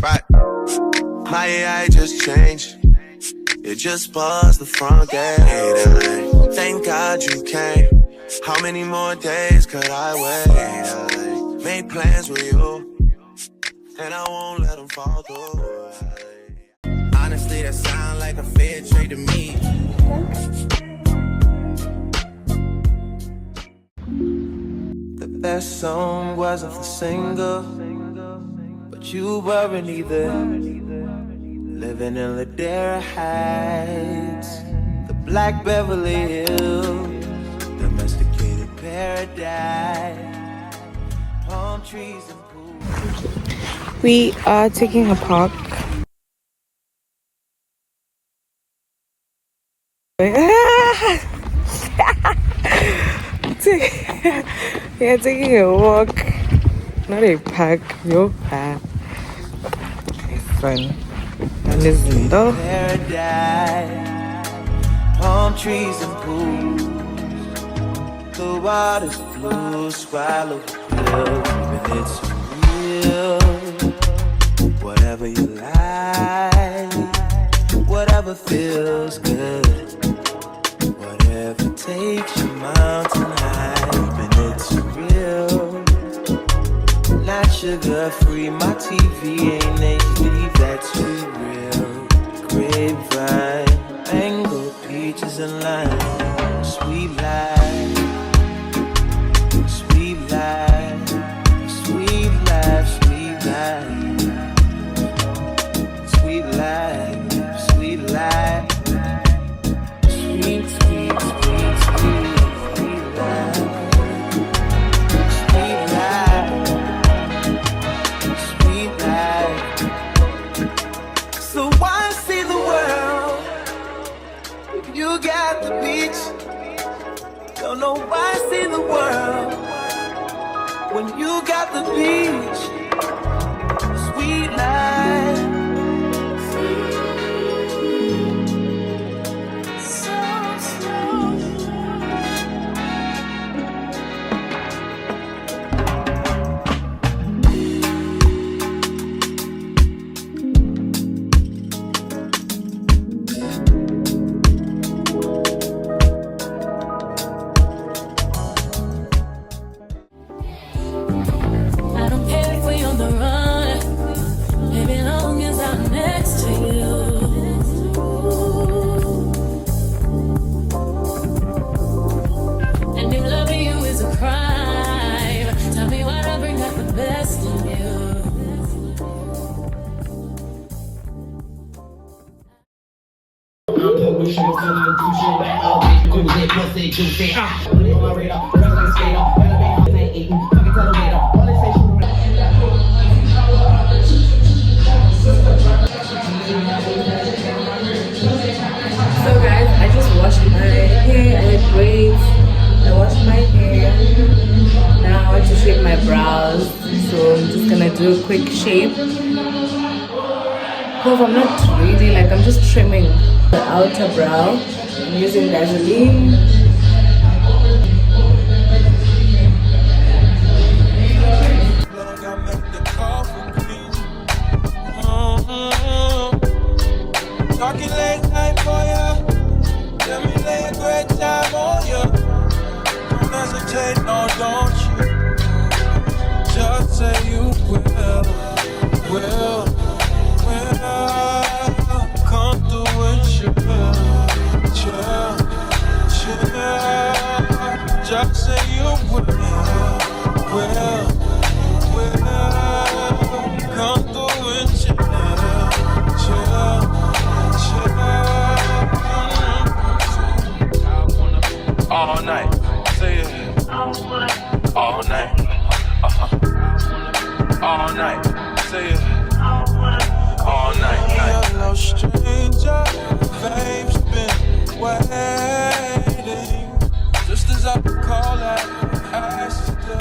Right. My AI just changed. It just buzzed the front gate. Thank God you came. How many more days could I wait? I made plans with you, and I won't let them fall through. Honestly, that sound like a fair trade to me. The best song wasn't the single, but you weren't either. Living in Ladera Heights, the Black Beverly Hills, domesticated paradise, palm trees and pools. We are taking a park. We are taking a walk, not a park, no park. It's fun. And it's in the paradise, palm trees and pools. The water's blue, swallow the pill, but it's real. Whatever you like, whatever feels good, whatever takes you mountain high, and it's real. Not sugar free, my TV ain't HD, that's real. Grapevine, mango, peaches and lime, sweet life, sweet life, sweet life, sweet life, sweet life, sweet life, sweet, sweet, sweet, sweet, sweet life, sweet life, sweet life. So why see the world? You got the beach. Don't know why see the world when you got the beach. Sweet life. So guys, I just washed my hair, I had braids, I washed my hair. Now I want to shape my brows, so I'm just gonna do a quick shape. Because I'm not really, like, I'm just trimming the outer brow. I'm using Vaseline. Talking late night for ya. Let me lay a great time on ya. Don't hesitate, no, don't you? Just say you will. Come through and chill. Just say you will. Come through and chill. All night, say it. All night, all night, say it. All night, hello stranger, babe's been waiting. Just as I could call that, asked you to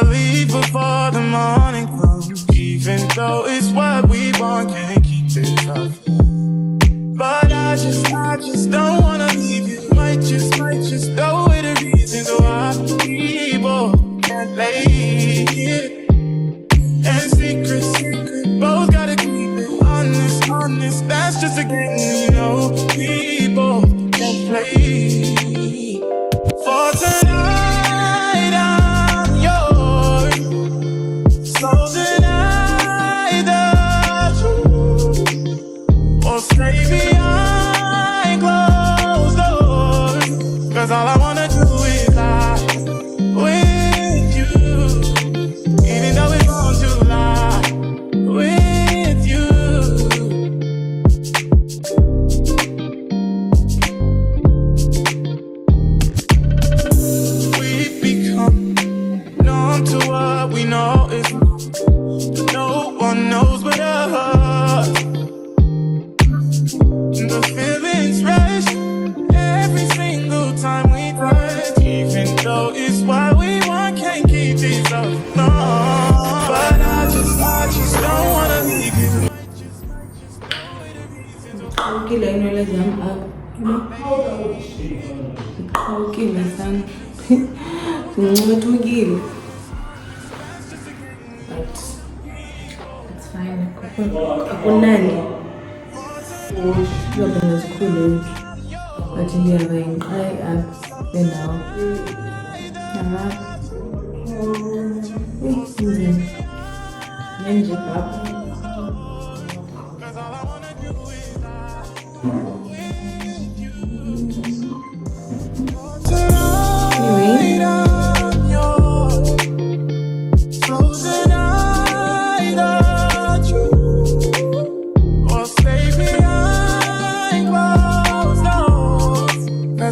I'ma leave before the morning comes. Even though it's what we want, can't keep it up. But I just don't wanna leave you. Might just go with the reasons why people can't lay it. And secret, both gotta keep it honest. That's just a game, you know. People can't play. For tonight, I'm yours. So tonight, the truth. Or stay behind closed doors. 'Cause all I wanna do is lie with you. Even though it's wrong to lie with you. We've become numb to what we know is wrong. But no one knows but us. The feelings rush every single time we touch. Even though it's what we want, can't keep this up. No, but I just don't wanna leave you. Okay, like no, let's jump up. Okay, let's jump. But it's fine. Akunani. You're gonna school, but in the other, I up now. Then jump up.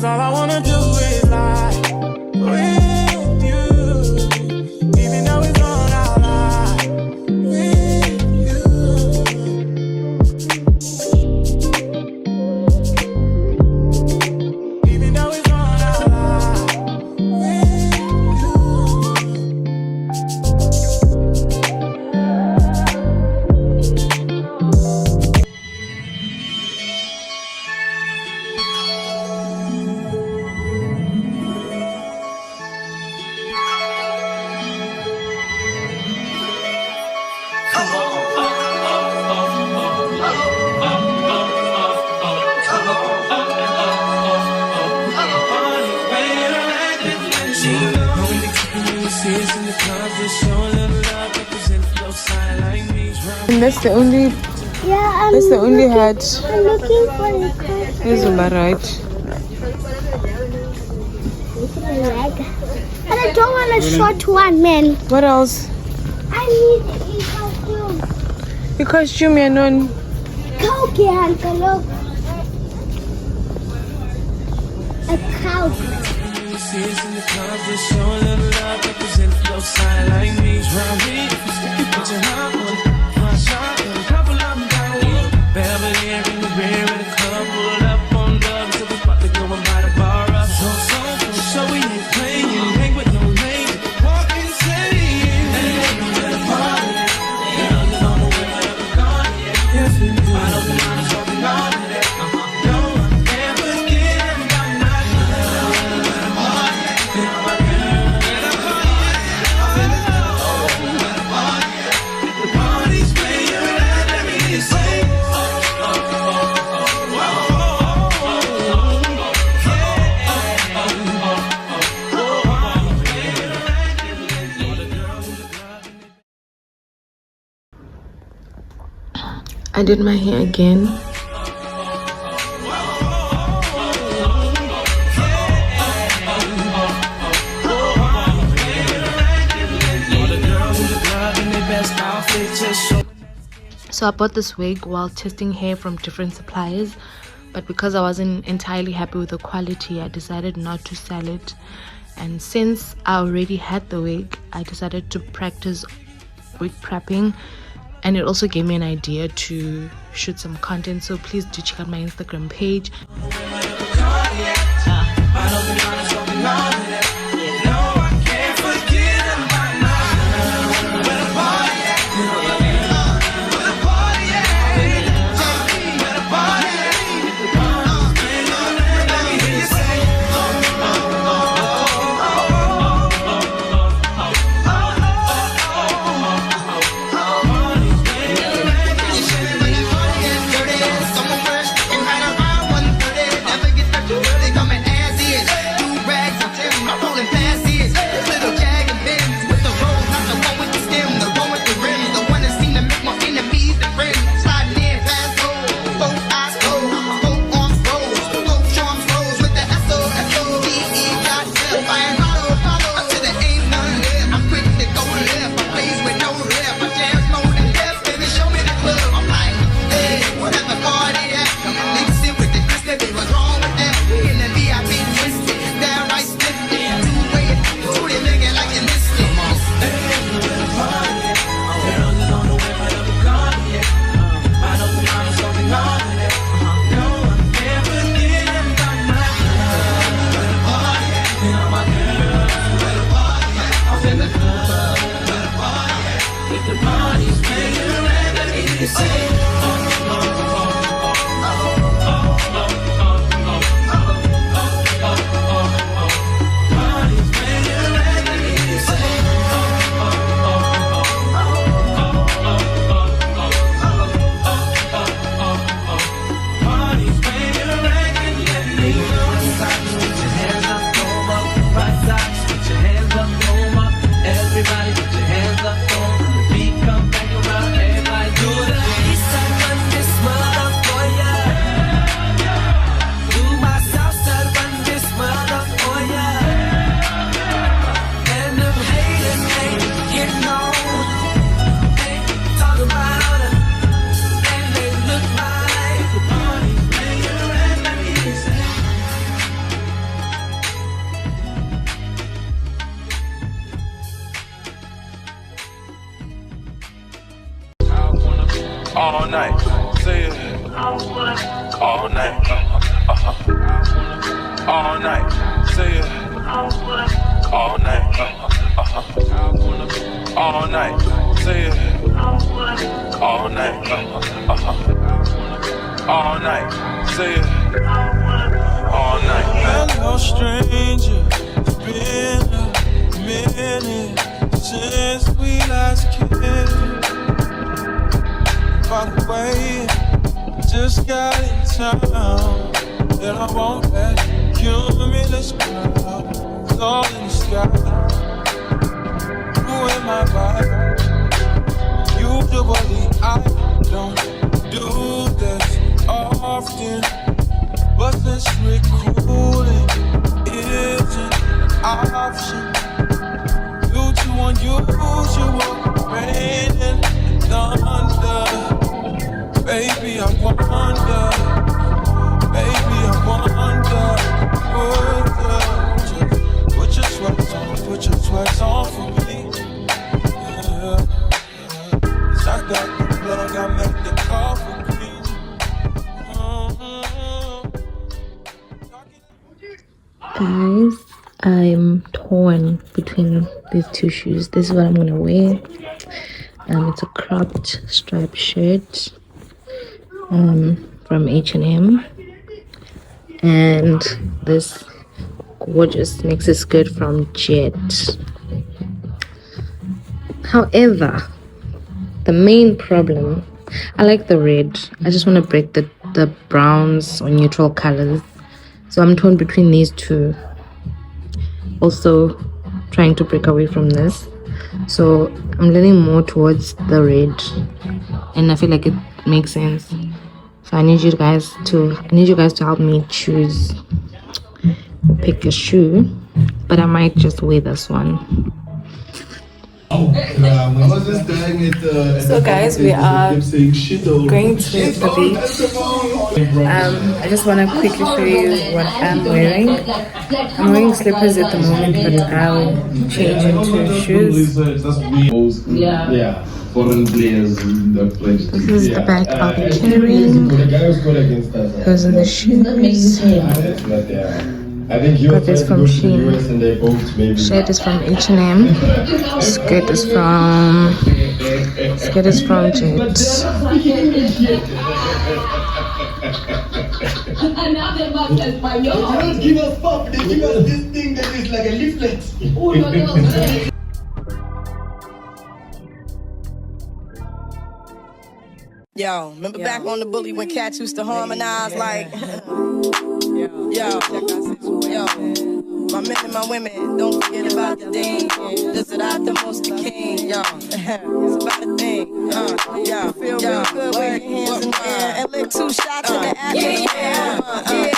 All I wanna do is lie with you. Even though it's wrong, I'll lie with you. Even though it's wrong, I'll lie with And that's the only. Yeah, That's the only hat. I'm looking for a coat. Is about right. But I don't want a short one, man. What else? I need a costume. Your costume, you're known. Okay, Uncle, look. A cow. I did my hair again. So I bought this wig while testing hair from different suppliers, but because I wasn't entirely happy with the quality, I decided not to sell it. And since I already had the wig, I decided to practice wig prepping, and it also gave me an idea to shoot some content. So please do check out my Instagram page. all night. Say it. All night. All night. Say it. All night. All night. Say it. All night. All night. Say it. All night. Hello, stranger. It's been a minute since we last kissed. By the way, just got in town, and I won't let cumulus clouds all in the sky ruin my vibe. Usually I don't do this often, but this recruiting isn't an option due to unusual rain and thunder. Baby, I wonder. Baby, I wonder. Put your sweats on. Put your sweats on for me. Yeah. 'Cause I got the plug. I make the call for clean. Guys, I'm torn between these two shoes. This is what I'm gonna wear. It's a cropped striped shirt from H&M, and this gorgeous maxi skirt from Jet. However, the main problem, I like the red. I just want to break the browns or neutral colors, so I'm torn between these two. Also trying to break away from this, so I'm leaning more towards the red, and I feel like it makes sense. So I need you guys to help me choose or pick a shoe, but I might just wear this one. So guys, we are going to the beach. I just want to quickly show you what I'm wearing. I'm wearing slippers at the moment, but I'll change into shoes. Yeah. Foreign players that plays. This is the bag I'll be carrying. Those are the shoes. I think you Got this from Shein. and they both maybe. Shirt is from H&M. Skirt is from Jet. Give us pop, they give us this thing that is like a leaflet. Yo, remember back on the bully when cats used to harmonize like yo, my men and my women, don't forget about the thing. This is not the most the king, yo. It's about a thing, yo. Feel real good with your hands in the air and lick 2 shots in the atmosphere.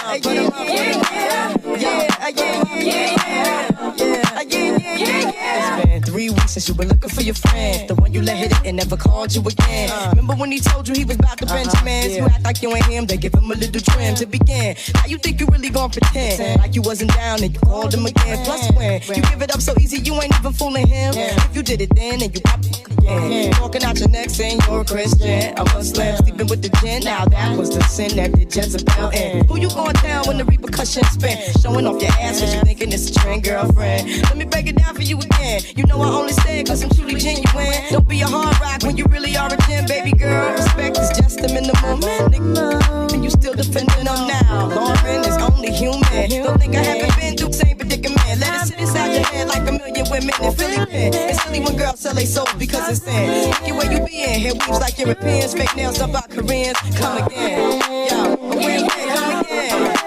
It's been 3 weeks since you were looking for your friend, the one you let hit it and never called you again. Remember when he told you he was about to Benjamins? You act like you ain't him, they give him a little trim to begin. Now you think you really gon' pretend like you wasn't down and you called him again. Plus when you give it up so easy, you ain't even fooling him. If you did it then and you got again, talking out your neck saying you're a Christian, a Muslim, sleeping with the gin. Now that was the sin that did Jezebel in. Who you gon' tell when the repercussions spin? Showing off your ass cause you thinking it's a trend, girlfriend. Let me break it down for you again. You know I only say it cause I'm truly genuine. Don't be a hard rock when you really are a gem, baby girl. Respect is just the minimum, nigga. And you still defending them now. Lauren is only human. Don't think I haven't been through the same predicament. Let it sit inside your head like a million women in Philly pen. It's silly when girls sell they soul because it's sin. Look at where you be in. Hair weaves like Europeans. Fake nails done by Koreans. Come again. Yo, come again. Come again. Come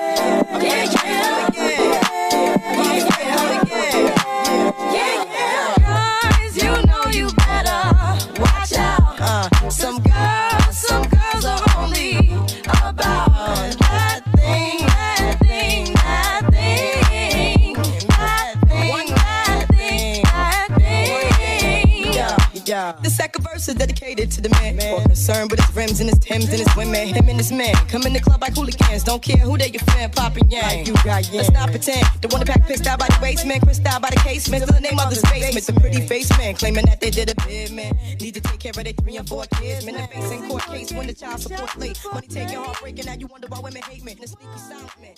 again. Some girls are only about that thing. Yeah. You Yeah. The second verse is dedicated to the man. More concerned with his rims and his Timbs and his women. Him and his man. Come in the club like hooligans. Don't care who they your fan. Popping yang. Like you got yang. Let's not pretend. The one that pack pissed out by the basement. Crissed out by the casement. Still the name of the basement. The pretty face man. Claiming that they did a bid, man. Need to take care of their 3 and 4 kids. Man, the face in court case when the child support late. Money taking, heartbreaking. Now you wonder why women hate men. The sneaky silent man.